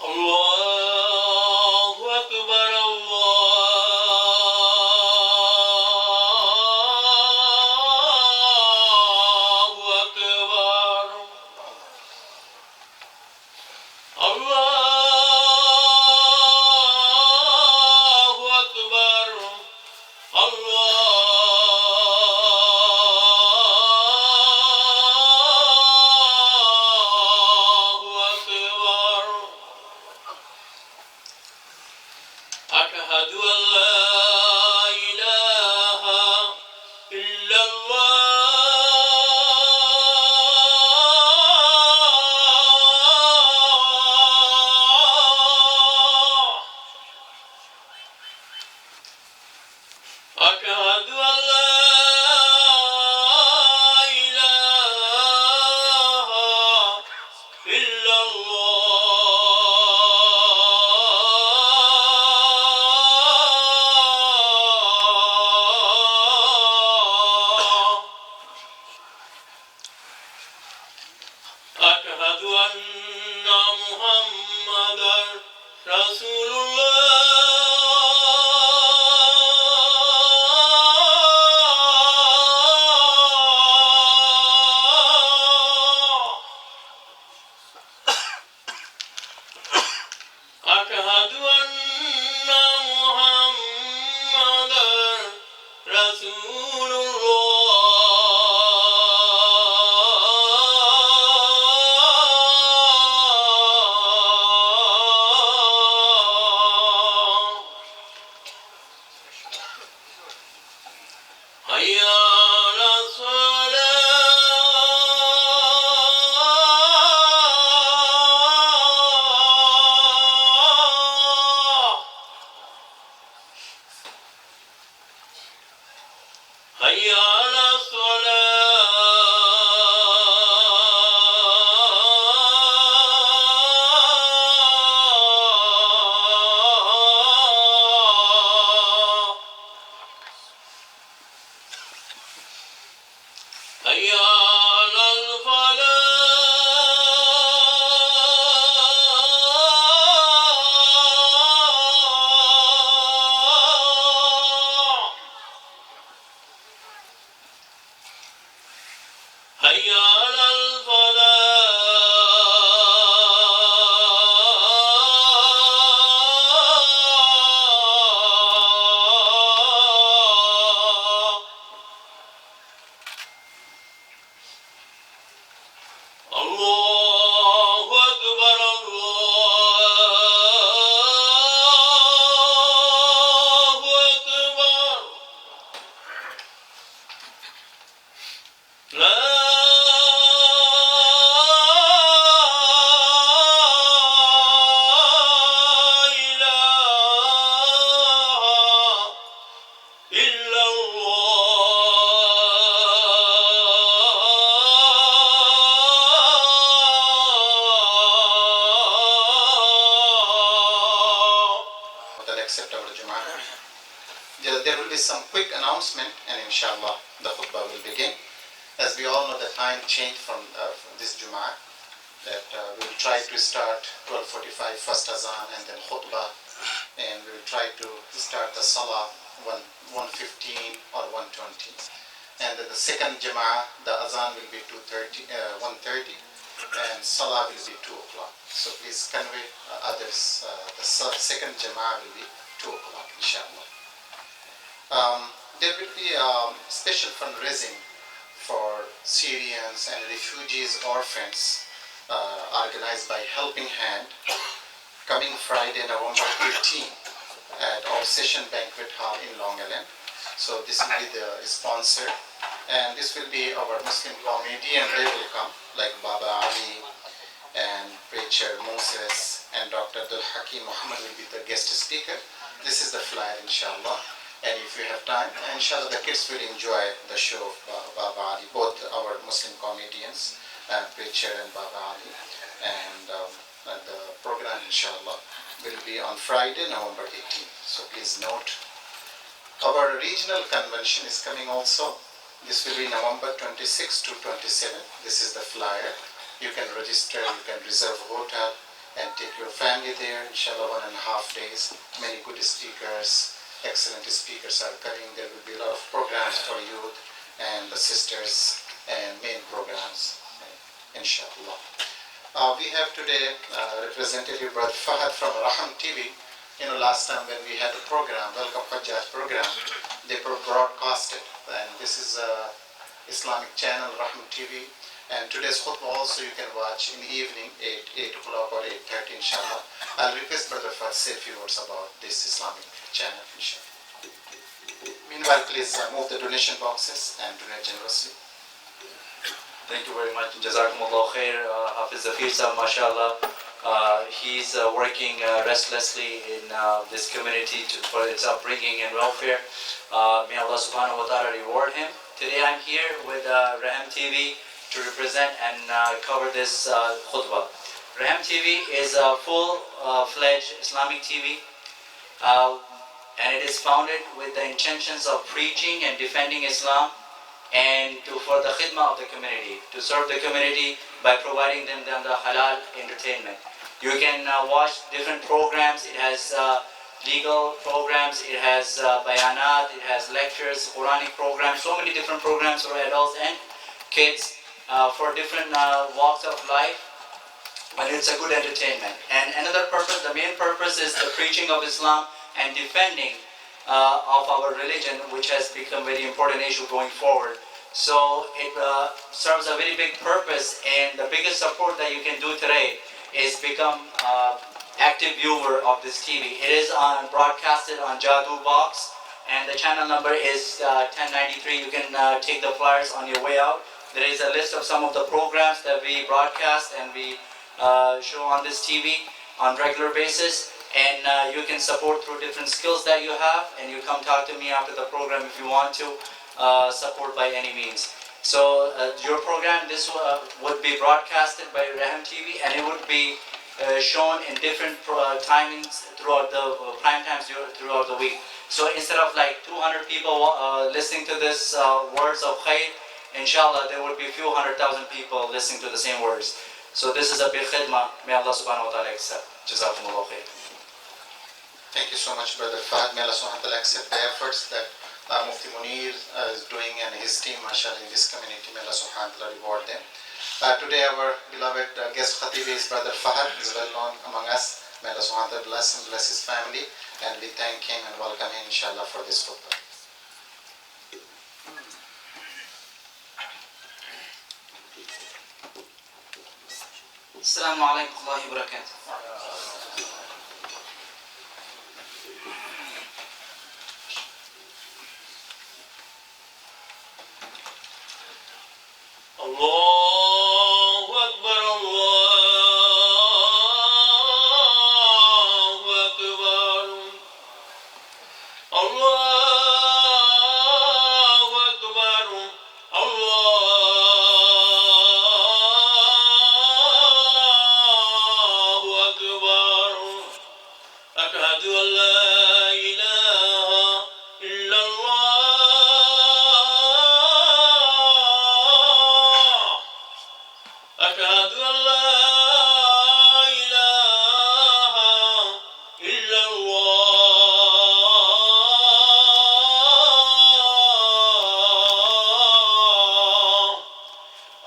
الله أكبر الله أكبر الله أكبر الله أكبر أشهد أن لا إله إلا الله أشهد أن لا إله إلا الله أشهد أن محمدا رسول الله أشهد أن محمدا رسول الله حي على الصلاة حي على الصلاة حي على الفلاح حي على الفلاح الله أكبر الله أكبر لا إله إلا الله. That accept our Jummah. There will be some quick announcement, and inshallah the khutbah will begin. As we all know, the time changed from this Jummah. That we will try to start 12:45 first azan and then khutbah, and we will try to start the salah 1:15 or 1:20. And then the second Jummah, the azan will be 1:30, and salah will be 2 o'clock. So please convey others. The second Jummah will be 2 o'clock, inshallah. There will be special fundraising for Syrians and refugees, orphans, organized by Helping Hand, coming Friday, November 18 at our session banquet hall in Long Island. So this will be the sponsor, and this will be our Muslim comedian. They will come, like Baba Ali and preacher Moses and Dr. Abdul Hakim Muhammad will be the guest speaker. This is the flyer, inshallah. And if you have time, inshallah, the kids will enjoy the show of Baba Ali, both our Muslim comedians, preacher and Baba Ali. And the program, inshallah, will be on Friday, November 18th. So please note. Our regional convention is coming also. This will be November 26 to 27. This is the flyer. You can register, you can reserve a hotel, and take your family there. Inshallah, 1.5 days. Many good speakers, excellent speakers are coming. There will be a lot of programs for youth and the sisters and main programs, inshallah. We have today representative Brother Fahad from Raham TV. You know, last time when we had the program, Welcome Hajjaj program, they broadcasted, and this is Islamic channel Raham TV. And today's khutbah also you can watch in the evening, 8 o'clock or 8:30, inshallah. I'll request Brother Fahad say a few words about this Islamic channel, inshallah. Meanwhile, please move the donation boxes and donate generously. Thank you very much. Jazakumullah khair. Hafiz Zafir sahab, mashallah. He's working restlessly in this community for its upbringing and welfare. May Allah subhanahu wa ta'ala reward him. Today I'm here with Raham TV to represent and cover this khutbah. Raham TV is a full-fledged Islamic TV, and it is founded with the intentions of preaching and defending Islam, and for the khidmah of the community, to serve the community by providing them the halal entertainment. You can watch different programs. It has legal programs, it has bayanat, it has lectures, Quranic programs, so many different programs for adults and kids for different walks of life. But it's a good entertainment. And another purpose, the main purpose, is the preaching of Islam and defending of our religion, which has become a very important issue going forward. So it serves a very big purpose, and the biggest support that you can do today is become active viewer of this TV. It is broadcasted on Jadoo Box, and the channel number is 1093. You can take the flyers on your way out. There is a list of some of the programs that we broadcast and we show on this TV on regular basis, and you can support through different skills that you have, and you come talk to me after the program if you want to support by any means. So your program, this would be broadcasted by Raham TV, and it would be shown in different timings throughout the prime times throughout the week. So instead of like 200 people listening to this words of khair, inshallah there would be a few 100,000 people listening to the same words. So this is a big khidmah. May Allah subhanahu wa ta'ala accept. Jazakumullah khair. Thank you so much, Brother Fahad. May Allah subhanahu wa ta'ala accept the efforts that Mufti Muneer is doing and his team, mashallah, in this community. May Allah subhanahu wa ta'ala reward them. Today our beloved guest khatib is Brother Fahad, is well known among us. May Allah subhanahu wa ta'ala bless him, bless his family, and we thank him and welcome him, inshallah, for this khutbah. Assalamu alaikum wa rahmatullahi wa barakatuh. Allahu Akbar, Allahu Akbar, Allahu Akbar, Allahu Akbar. Ashhadu an la ilaha illallah. أشهد أن لا إله إلا الله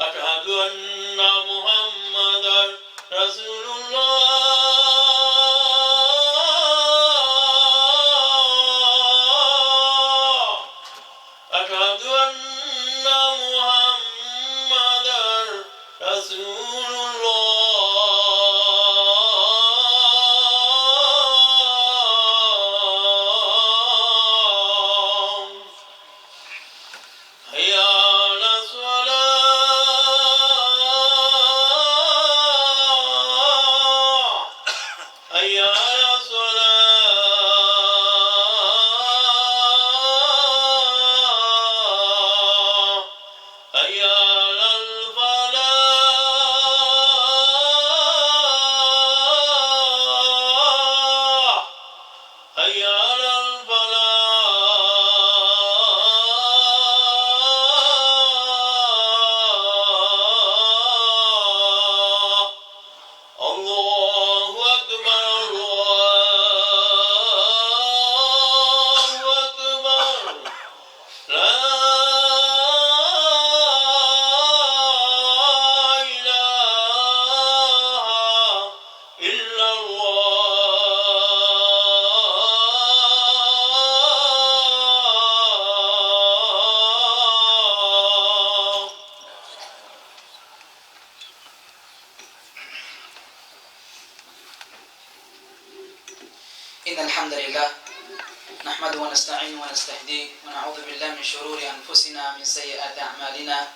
أشهد أن محمدا رسول الله أشهد أن محمدا رسول الله حي على الصلاة حي على الصلاة حي على الفلاح حي على الفلاح الله إن الحمد لله نحمده ونستعينه ونستهديه ونعوذ بالله من شرور أنفسنا من سيئات أعمالنا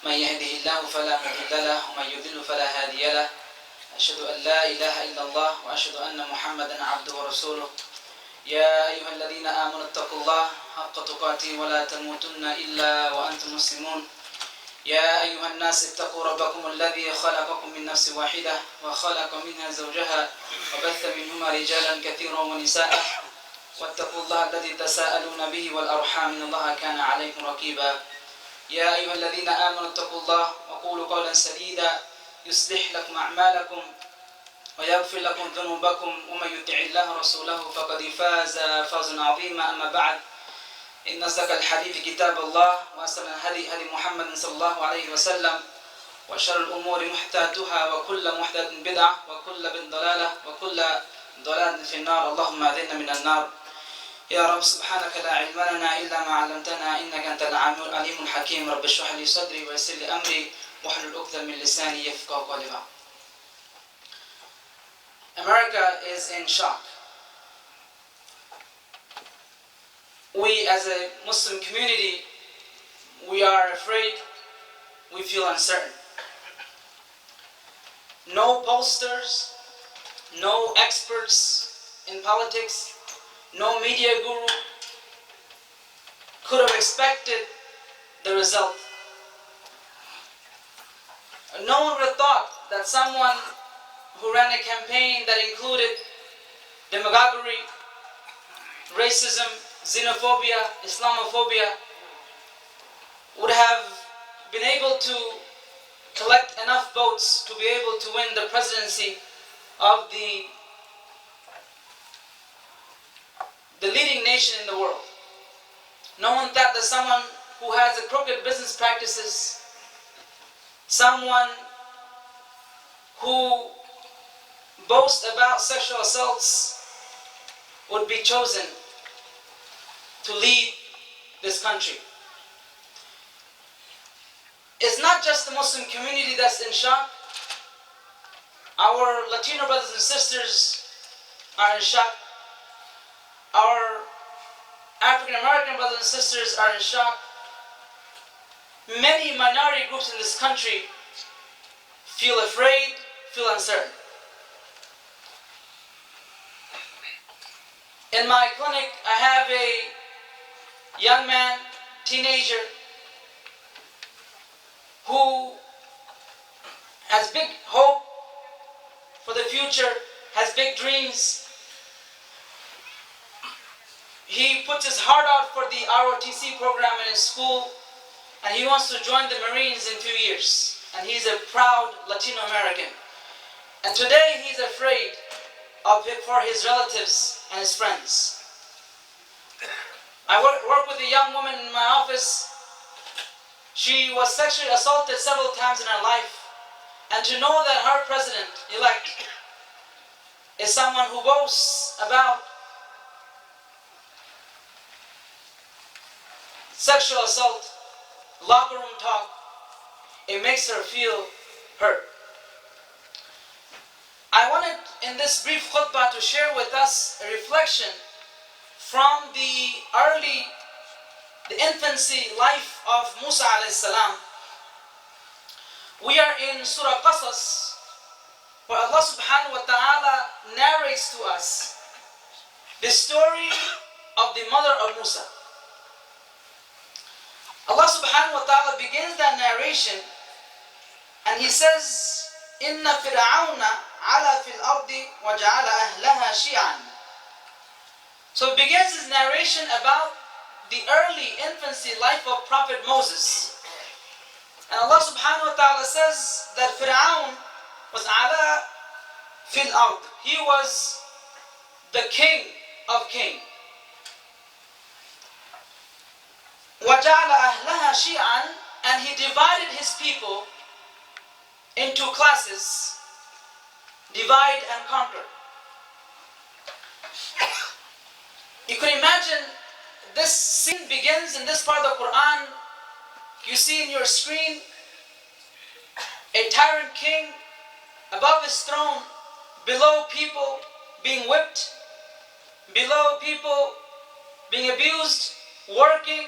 من يهده الله فلا مضل له ومن يضلل فلا هادي له أشهد أن لا إله إلا الله وأشهد أن محمدا عبده ورسوله يا أيها الذين آمنوا اتقوا الله حق تقاته ولا تموتن إلا وأنتم مسلمون يا أيها الناس اتقوا ربكم الذي خلقكم من نفس واحدة وخلق منها زوجها وبث منهما رجالا كثيرا ونساء واتقوا الله الذي تساءلون به والأرحام إن الله كان عليكم رقيبا يا أيها الذين آمنوا اتقوا الله وقولوا قولا سديدا يصلح لكم أعمالكم ويغفر لكم ذنوبكم ومن يطع الله ورسوله فقد فاز فوزا عظيما. أما بعد إن أصدق الحديث كتاب الله وأحسن الهدي هدي محمد صلى الله عليه وسلم وشر الأمور محدثاتها وكل محدث بدعة وكل ضلالة وكل ضلالة في النار. اللهم أعذنا من النار. يا رب سبحانك لا علم لنا إلا ما علمتنا إنك أنت العليم الحكيم. رب اشرح لي صدري ويسر لي أمري واحلل عقدة من لساني يفقهوا قولي. America is in shock. We as a Muslim community, we are afraid, we feel uncertain. No pollsters, no experts in politics, no media guru could have expected the result. No one would have thought that someone who ran a campaign that included demagoguery, racism, xenophobia, Islamophobia, would have been able to collect enough votes to be able to win the presidency of the leading nation in the world. No one thought that someone who has a crooked business practices, someone who boasts about sexual assaults would be chosen to lead this country. It's not just the Muslim community that's in shock. Our Latino brothers and sisters are in shock. Our African American brothers and sisters are in shock. Many minority groups in this country feel afraid, feel uncertain. In my clinic, I have a young man, teenager, who has big hope for the future, has big dreams. He puts his heart out for the ROTC program in his school, and he wants to join the Marines in 2 years. And he's a proud Latino American. And today he's afraid for his relatives and his friends. I work with a young woman in my office. She was sexually assaulted several times in her life. And to know that her president-elect is someone who boasts about sexual assault, locker room talk, it makes her feel hurt. I wanted in this brief khutbah to share with us a reflection from the infancy life of Musa alayhi salam. We are in Surah Qasas, where Allah subhanahu wa ta'ala narrates to us the story of the mother of Musa. Allah subhanahu wa ta'ala begins that narration and He says, إِنَّ فِرْعَوْنَ عَلَى فِي الْأَرْضِ وَجَعَلَ أَهْلَهَا شِيَعًا. So it begins his narration about the early infancy life of Prophet Moses. And Allah subhanahu wa ta'ala says that Fir'aun was عَلَى فِي الْأَرْضِ. He was the king of kings. وَجَعَلَ أَهْلَهَا شِيعًا. And he divided his people into classes, divide and conquer. You can imagine this scene begins in this part of the Quran. You see in your screen a tyrant king above his throne, below people being whipped, below people being abused, working.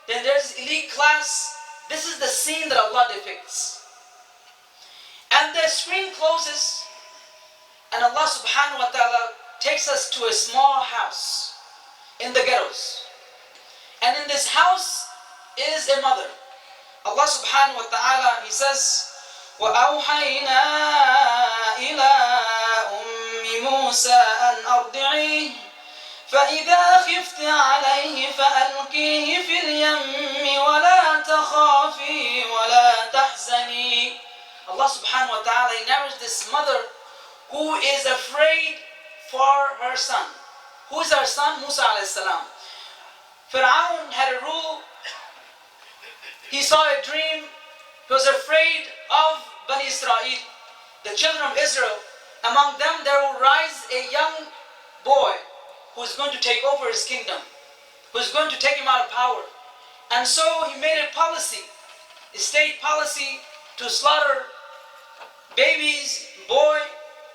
Then there's elite class. This is the scene that Allah depicts. And the screen closes, and Allah subhanahu wa ta'ala takes us to a small house in the ghettos. And in this house is a mother. Allah subhanahu wa ta'ala, He says, وَأَوْحَيْنَا إِلَىٰ أُمِّ مُوسَىٰ أَنْ أَرْضِعِيهِ فَإِذَا خِفْتِ عَلَيْهِ فَأَلْقِيهِ فِي الْيَمِّ وَلَا تَخَافِي وَلَا تَحْزَنِي. Allah subhanahu wa ta'ala, He narrates this mother who is afraid for her son. Who is her son? Musa alayhi salam. Fir'aun had a rule. He saw a dream. He was afraid of Bani Israel, the children of Israel. Among them there will rise a young boy who is going to take over his kingdom, who is going to take him out of power. And so he made a policy, a state policy, to slaughter babies, boy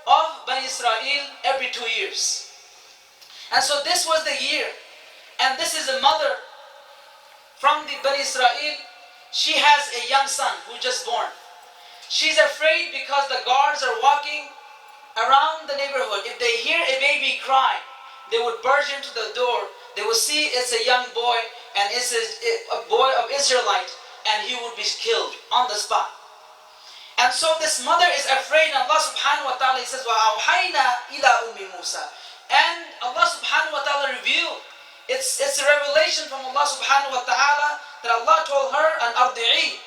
of Bani Israel every 2 years. And so this was the year. And this is a mother from the Bani Israel. She has a young son who just born. She's afraid because the guards are walking around the neighborhood. If they hear a baby cry, they would burst into the door. They would see it's a young boy, and it's a boy of Israelite, and he would be killed on the spot. And so this mother is afraid, and Allah subhanahu wa ta'ala, He says, وَأَوْحَيْنَا إِلَىٰ أُمِّ مُوسَىٰ. And Allah subhanahu wa ta'ala revealed, it's a revelation from Allah subhanahu wa ta'ala that Allah told her, an ardi'i,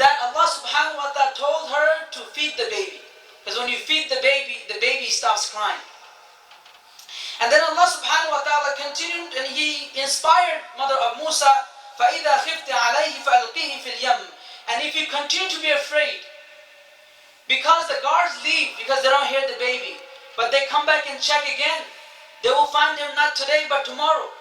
that Allah subhanahu wa ta'ala told her to feed the baby. Because when you feed the baby stops crying. And then Allah subhanahu wa ta'ala continued, and He inspired mother of Musa, فَإِذَا خِفْتِ عَلَيْهِ فَأَلْقِيهِ فِي الْيَمِّ. And if you continue to be afraid, because the guards leave, because they don't hear the baby, but they come back and check again, they will find him not today but tomorrow,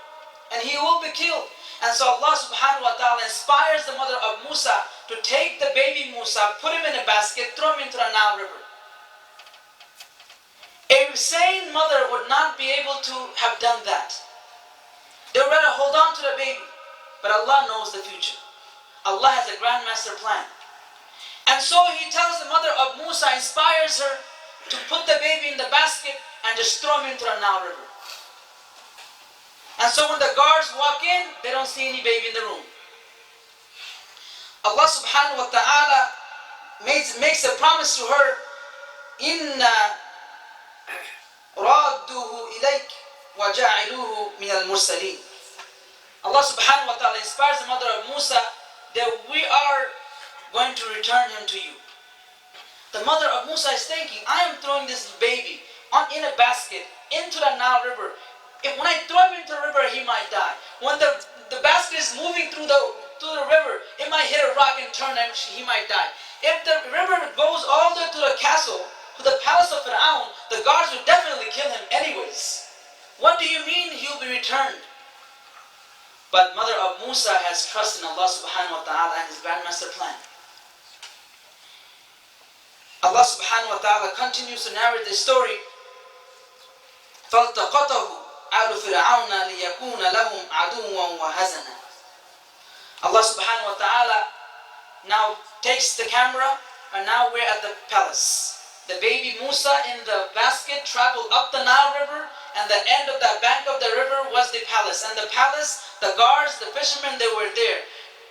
and he will be killed. And so Allah subhanahu wa ta'ala inspires the mother of Musa to take the baby Musa, put him in a basket, throw him into the Nile River. A sane mother would not be able to have done that. They would rather hold on to the baby. But Allah knows the future. Allah has a grand master plan. And so He tells the mother of Musa, inspires her to put the baby in the basket and just throw him into the Nile River. And so when the guards walk in, they don't see any baby in the room. Allah subhanahu wa ta'ala makes a promise to her, إِنَّا رَادُّهُ إِلَيْكَ وَجَعِلُوهُ مِنَ الْمُرْسَلِينَ. Allah subhanahu wa ta'ala inspires the mother of Musa that we are going to return him to you. The mother of Musa is thinking, I am throwing this baby in a basket into the Nile River. When I throw him into the river, he might die. When the basket is moving through the river, it might hit a rock and turn him, he might die. If the river goes all the way to the castle, to the palace of Fir'aun, the guards will definitely kill him anyways. What do you mean he'll be returned? But mother of Musa has trust in Allah subhanahu wa ta'ala and His grand master plan. Allah subhanahu wa ta'ala continues to narrate this story. فَالْتَقَطَهُ آلُ فِرْعَوْنَ لِيَكُونَ لَهُمْ عَدُوًّا وَحَزَنًا. Allah subhanahu wa ta'ala now takes the camera, and now we're at the palace. The baby Musa in the basket traveled up the Nile River, and the end of that bank of the river was the palace. And the palace, the guards, the fishermen, they were there.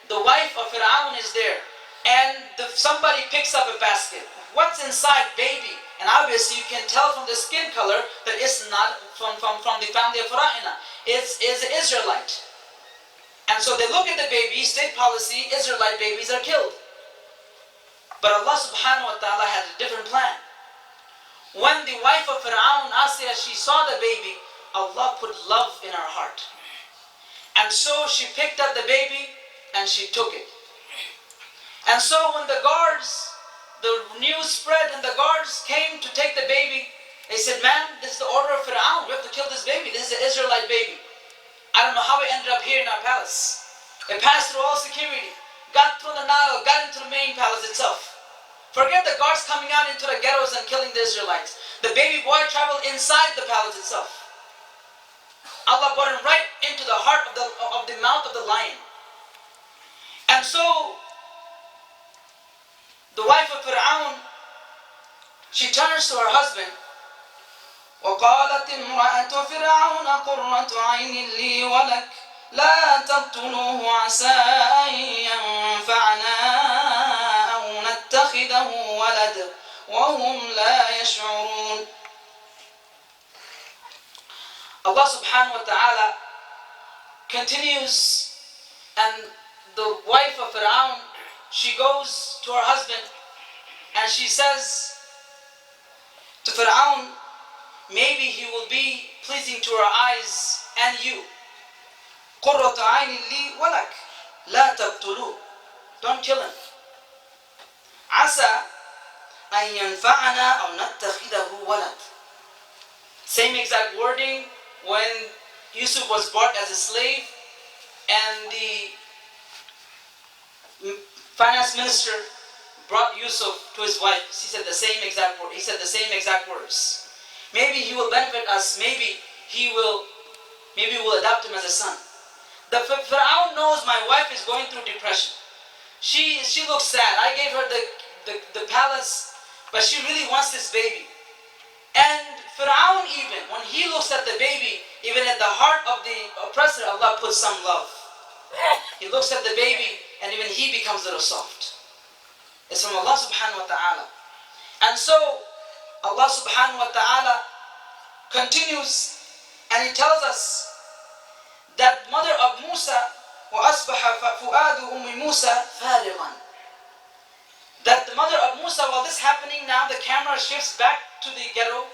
The wife of Fir'aun is there. And somebody picks up a basket. What's inside, baby? And obviously you can tell from the skin color that it's not from the family of Fara'ina. It's an Israelite. And so they look at the baby, state policy, Israelite babies are killed. But Allah subhanahu wa ta'ala had a different plan. When the wife of Fir'aun, Asya, she saw the baby, Allah put love in her heart. And so she picked up the baby and she took it. And so when the news spread and the guards came to take the baby, they said, "Ma'am, this is the order of Fir'aun. We have to kill this baby. This is an Israelite baby." I don't know how it ended up here in our palace. It passed through all security, got through the Nile, got into the main palace itself. Forget the guards coming out into the ghettos and killing the Israelites. The baby boy traveled inside the palace itself. Allah brought him right into the heart of the mouth of the lion. And so the wife of Fir'aun, she turns to her husband. وقالت امرأة فرعون قرة عين لي ولك لا تقتلوه عسى أن ينفعنا أو نتخذه ولد وهم لا يشعرون. Allah subhanahu wa ta'ala continues, and the wife of Fir'aun, she goes to her husband and she says to Fir'aun, maybe he will be pleasing to our eyes and you. قُرَّةُ عَيْنٍ لِي وَلَكَ لَا تَقْتُلُوهُ. Don't kill him. عَسَى أَن يَنْفَعَنَا أَوْ نَتَّخِذَهُ وَلَدًا. Same exact wording when Yusuf was bought as a slave and the finance minister brought Yusuf to his wife. He said the same exact word. He said the same exact words. Maybe he will benefit us. Maybe we'll adopt him as a son. The Fir'aun knows my wife is going through depression. She looks sad. I gave her the palace, but she really wants this baby. And Fir'aun, even when he looks at the baby, even at the heart of the oppressor, Allah puts some love. He looks at the baby and even he becomes a little soft. It's from Allah subhanahu wa ta'ala. And so Allah subhanahu wa ta'ala continues and He tells us that mother of Musa, وَأَصْبَحَ فُؤَادُ أُمِّ مُوسَى فَارِغًا. That the mother of Musa, while this happening now, the camera shifts back to the ghetto,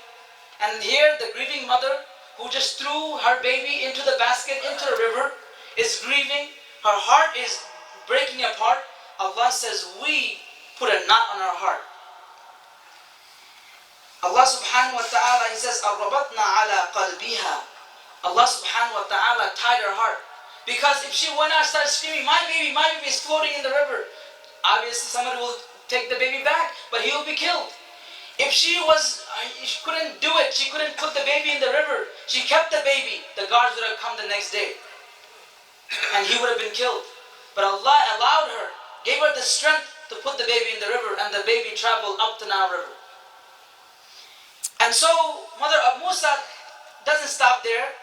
and here the grieving mother who just threw her baby into the basket, into the river, is grieving. Her heart is breaking apart. Allah says, we put a knot on her heart. Allah subhanahu wa ta'ala, He says, أَرَّبَطْنَا عَلَى قَلْبِهَا. Allah subhanahu wa ta'ala tied her heart. Because if she went out and started screaming, my baby is floating in the river, obviously somebody will take the baby back, but he will be killed. If she couldn't do it, she couldn't put the baby in the river, she kept the baby, the guards would have come the next day and he would have been killed. But Allah allowed her, gave her the strength to put the baby in the river, and the baby traveled up the Nile River. And so mother of Musa doesn't stop there.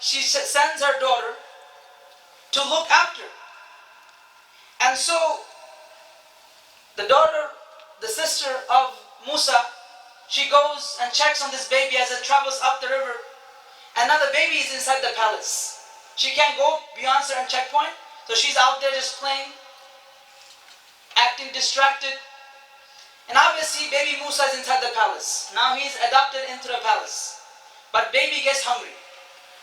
She sends her daughter to look after. And so the daughter, the sister of Musa, she goes and checks on this baby as it travels up the river. And now the baby is inside the palace. She can't go beyond certain checkpoint, so she's out there just playing, acting distracted. And obviously baby Musa is inside the palace. Now he's adopted into the palace. But baby gets hungry,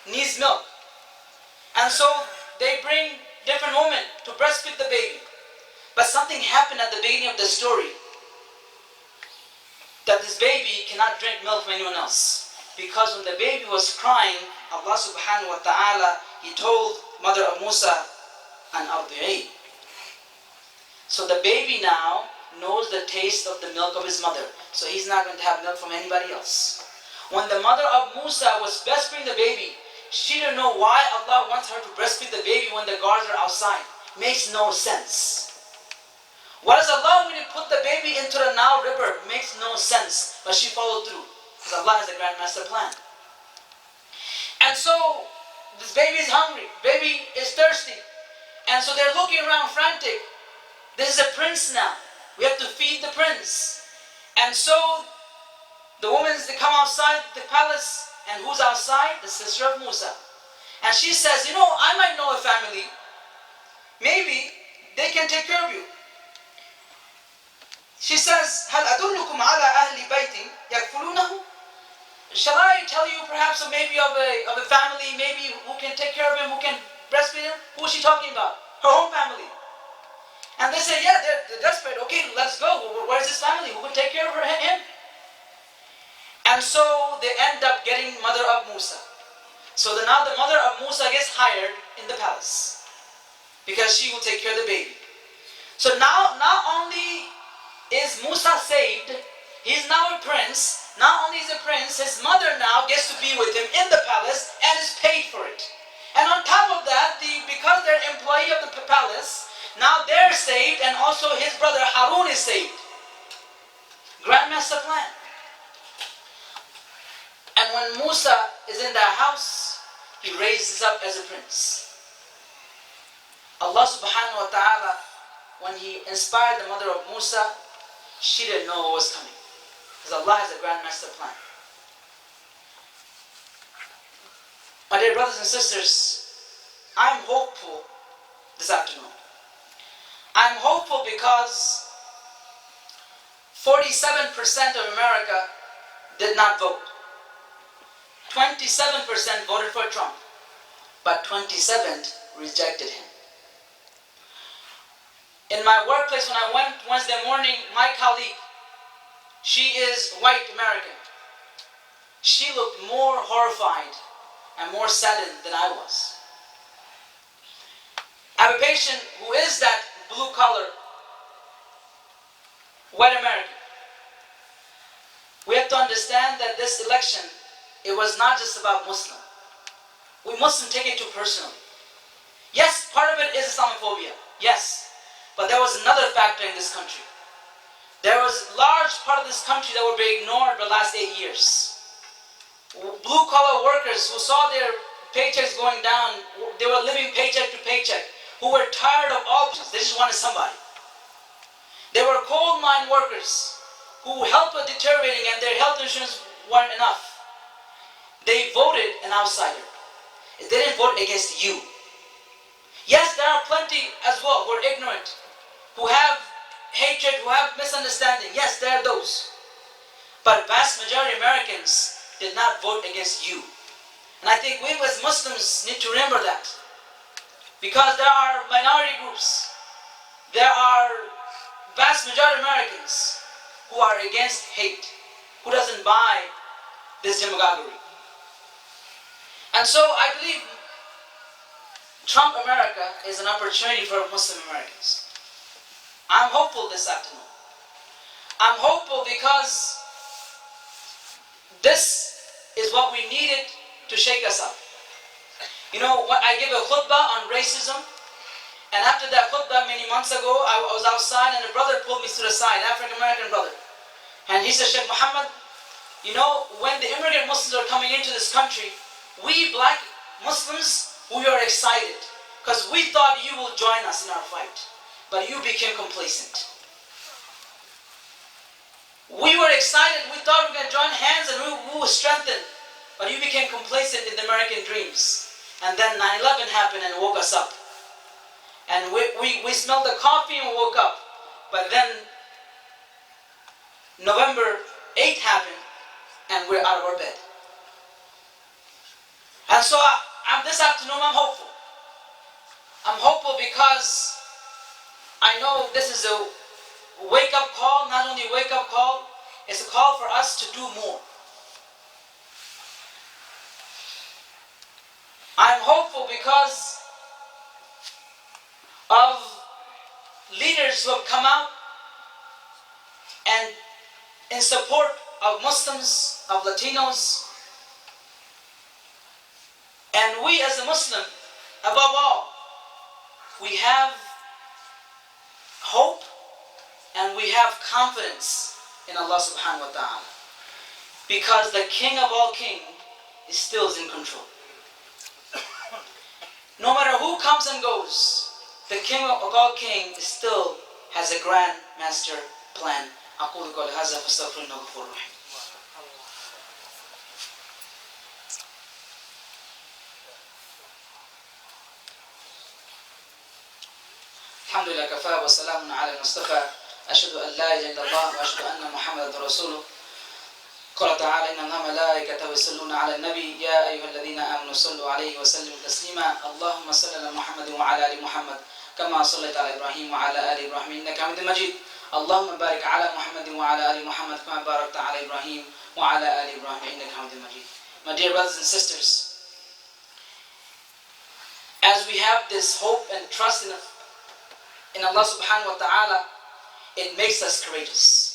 needs milk. And so they bring different women to breastfeed the baby. But something happened at the beginning of the story, that this baby cannot drink milk from anyone else. Because when the baby was crying, Allah subhanahu wa ta'ala, He told mother of Musa, an ardi'i. So the baby now knows the taste of the milk of his mother. So he's not going to have milk from anybody else. When the mother of Musa was breastfeeding the baby, she didn't know why Allah wants her to breastfeed the baby when the guards are outside. Makes no sense. Why does Allah want to put the baby into the Nile River? Makes no sense. But she followed through, because Allah has a grand master plan. And so this baby is hungry, baby is thirsty. And so they're looking around frantic. This is a prince now. We have to feed the prince. And so the women, they come outside the palace, and who's outside? The sister of Musa. And she says, I might know a family. Maybe they can take care of you. She says, هَلْ أَدُلُّكُمْ عَلَىٰ أَهْلِ بَيْتٍ يَكْفُلُونَهُ. Shall I tell you perhaps maybe of a family, maybe who can take care of him, who can breastfeed him? Who is she talking about? Her own family. And they say, yeah, they're desperate. Okay, let's go. Where's this family? Who can take care of him? And so they end up getting mother of Musa. So now the mother of Musa gets hired in the palace, because she will take care of the baby. So now not only is Musa saved, he's now a prince. Not only is a prince, his mother now gets to be with him in the palace and is paid for it. because they're employee of the palace, now they're saved, and also his brother Harun is saved. Grandmaster plan. And when Musa is in that house, he raises up as a prince. Allah subhanahu wa ta'ala, when he inspired the mother of Musa, she didn't know what was coming. Because Allah has a grandmaster plan. My dear brothers and sisters, I'm hopeful this afternoon. I'm hopeful because 47% of America did not vote. 27% voted for Trump, but 27% rejected him. In my workplace, when I went Wednesday morning, my colleague, she is white American. She looked more horrified and more saddened than I was. I have a patient who is that blue collar, white American. We have to understand that this election, it was not just about Muslim. We mustn't take it too personally. Yes, part of it is Islamophobia. Yes. But there was another factor in this country. There was a large part of this country that were being ignored for the last 8 years. Blue-collar workers who saw their paychecks going down, they were living paycheck to paycheck, who were tired of all this. They just wanted somebody. There were coal mine workers who health was deteriorating and their health insurance weren't enough. They voted an outsider. They didn't vote against you. Yes, there are plenty as well who are ignorant, who have hatred, who have misunderstanding. Yes, there are those. But vast majority of Americans did not vote against you. And I think we as Muslims need to remember that. Because there are minority groups, there are vast majority of Americans who are against hate, who doesn't buy this demagoguery. And so I believe Trump America is an opportunity for Muslim Americans. I'm hopeful this afternoon. I'm hopeful because this is what we needed to shake us up. You know, I gave a khutbah on racism, and after that khutbah many months ago, I was outside and a brother pulled me to the side, African American brother. And he said, Sheikh Muhammad, you know, when the immigrant Muslims are coming into this country, we black Muslims, we are excited because we thought you will join us in our fight, but you became complacent. We were excited, we thought we were going to join hands and we were strengthened, but you became complacent in the American dreams. And then 9/11 happened and woke us up. And we smelled the coffee and woke up. But then November 8th happened and we're out of our bed. And so this afternoon I'm hopeful. I'm hopeful because I know this is a wake-up call, not only a wake-up call, it's a call for us to do more. I'm hopeful because of leaders who have come out and in support of Muslims, of Latinos, and we as a Muslim, above all, we have hope and we have confidence in Allah subhanahu wa ta'ala. Because the King of all kings is still in control. No matter who comes and goes, the King of all kings still has a grand master plan. أقول قولي هذا فاستغفر إنه غفور رحيم. الحمد لله كفى وسلام على المصطفى أشهد أن لا إله إلا الله وأشهد أن محمدا رسوله. قال تعالى إن الله ملائكته يصلون على النبي يا أيها الذين آمنوا صلوا عليه وسلموا تسليما اللهم صل على محمد وعلى آل محمد كما صليت على إبراهيم وعلى آل إبراهيم إنك حميد مجيد اللهم بارك على محمد وعلى آل محمد كما باركت على إبراهيم وعلى آل إبراهيم إنك حميد مجيد. My dear brothers and sisters, as we have this hope and trust in Allah subhanahu wa ta'ala, it makes us courageous.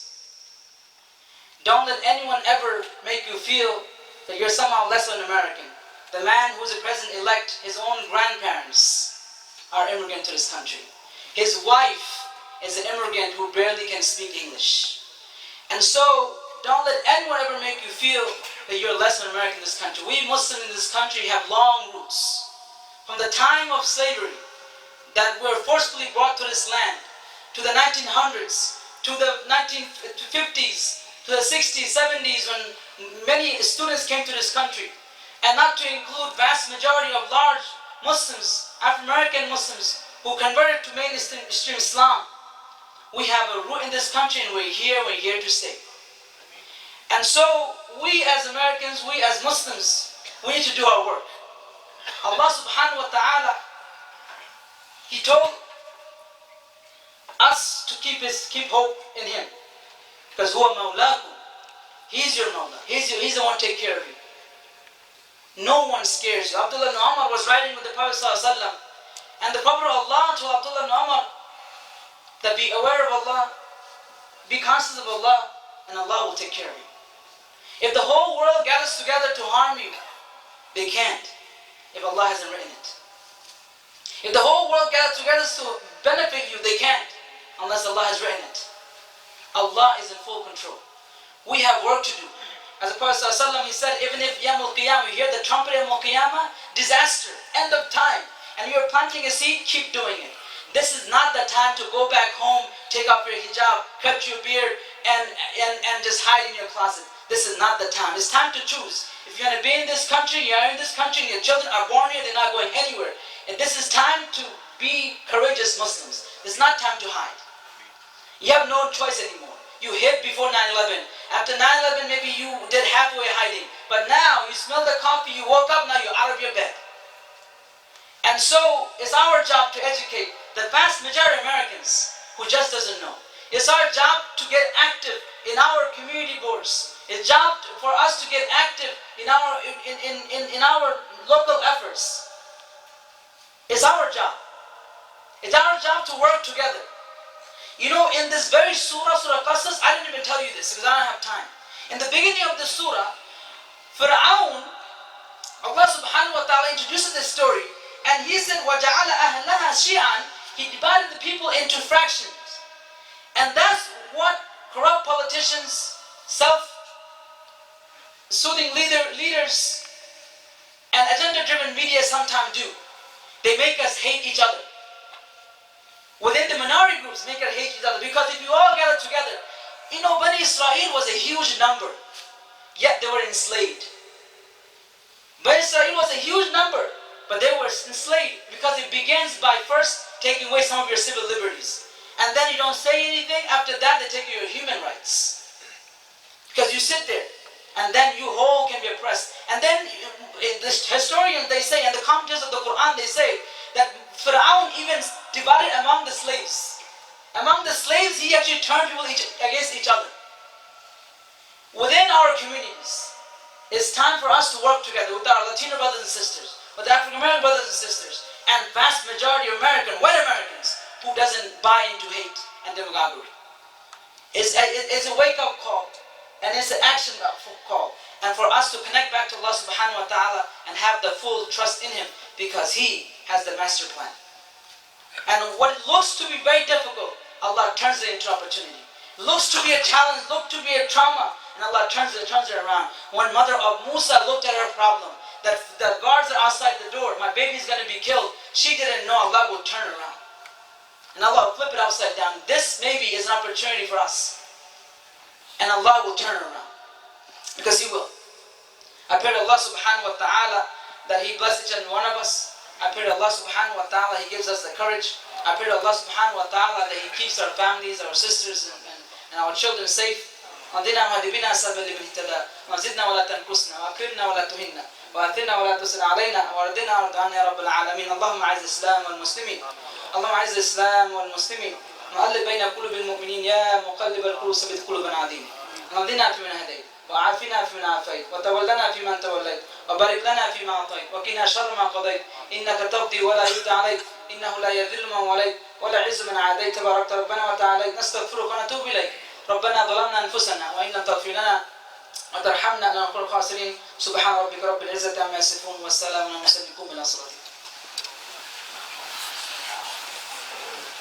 Don't let anyone ever make you feel that you're somehow less than American. The man who's a president-elect, his own grandparents are immigrant to this country. His wife is an immigrant who barely can speak English. And so, don't let anyone ever make you feel that you're less than American in this country. We Muslims in this country have long roots. From the time of slavery, that were forcibly brought to this land, to the 1900s, to the 1950s, to the 60s, 70s, when many students came to this country, and not to include vast majority of large Muslims, African-American Muslims, who converted to mainstream Islam. We have a root in this country and we're here to stay. And so, we as Americans, we as Muslims, we need to do our work. Allah subhanahu wa ta'ala, He told us to keep hope in Him. Because huwa mawlakum. He's your mawla. He's the one to take care of you. No one scares you. Abdullah ibn Umar was riding with the Prophet ﷺ, and the Prophet of Allah told Abdullah ibn Umar that be aware of Allah, be conscious of Allah, and Allah will take care of you. If the whole world gathers together to harm you, they can't, if Allah hasn't written it. If the whole world gathers together to benefit you, they can't, unless Allah has written it. Allah is in full control. We have work to do. As the Prophet ﷺ, he said, even if Yawmul Qiyamah, you hear the trumpet of Yawmul Qiyamah, disaster, end of time, and you're planting a seed, keep doing it. This is not the time to go back home, take off your hijab, cut your beard, and just hide in your closet. This is not the time. It's time to choose. If you're going to be in this country, you're in this country, and your children are born here, they're not going anywhere. And this is time to be courageous Muslims. It's not time to hide. You have no choice anymore. You hid before 9/11. After 9/11, maybe you did halfway hiding. But now, you smell the coffee, you woke up, now you're out of your bed. And so, it's our job to educate the vast majority of Americans who just doesn't know. It's our job to get active in our community boards. It's job for us to get active in our local efforts. It's our job. It's our job to work together. You know, in this very surah, Surah Qasas, I didn't even tell you this because I don't have time. In the beginning of the surah, Fir'aun, Allah subhanahu wa ta'ala introduces this story, and he said, وَجَعَلَ أَهْلَهَا شِيعًا. He divided the people into fractions. And that's what corrupt politicians, self-soothing leaders, and agenda-driven media sometimes do. They make us hate each other. Within the minority groups, make us hate each other. Because if you all gather together, you know, Bani Israel was a huge number, yet they were enslaved. Bani Israel was a huge number, but they were enslaved because it begins by first taking away some of your civil liberties. And then you don't say anything. After that, they take your human rights. Because you sit there, and then you whole can be oppressed. And then the historians, they say, and the commentators of the Quran, they say that Fir'aun even divided among the slaves. Among the slaves, he actually turned people against each other. Within our communities, it's time for us to work together with our Latino brothers and sisters, with African American brothers and sisters, and vast majority of white Americans who doesn't buy into hate and demagoguery. It's a wake-up call, and it's an action call, and for us to connect back to Allah subhanahu wa ta'ala and have the full trust in Him, because He has the master plan. And what looks to be very difficult, Allah turns it into opportunity. Looks to be a challenge, looks to be a trauma, and Allah turns it around. When mother of Musa looked at her problem, that the guards are outside the door, my baby's going to be killed, she didn't know Allah would turn around. And Allah will flip it upside down. This maybe is an opportunity for us. And Allah will turn around. Because He will. I pray to Allah subhanahu wa ta'ala that He bless each and one of us. I pray to Allah subhanahu wa ta'ala He gives us the courage. I pray to Allah subhanahu wa ta'ala that He keeps our families, our sisters, and our children safe. واهدنا واهد بنا سبل من اهتدى وزدنا ولا تنقصنا واكرمنا ولا تهنا واثرنا ولا تسر علينا واردنا وارض عنا يا رب العالمين. اللهم اعز الاسلام والمسلمين. اللهم اعز الاسلام والمسلمين وألف بين قلوب المؤمنين يا مقلب القلوب ثبت قلوبنا على دينك. واهدنا فيمن هديت وعافنا فيمن عافيت وتولنا فيمن توليت وبارك لنا فيما اعطيت وقنا شر ما قضيت انك تقضي ولا يقضى عليك انه لا يذل من وليت ولا يعز من عاديت تبارك ربنا وتعالى. نستغفرك ونتوب اليك. ربنا ظلمنا انفسنا وان لم تغفر لنا وترحمنا لنكون الخاسرين. سبحان ربك رب العزه عما يصفون والسلام على المرسلين. قوموا الى صلاتكم.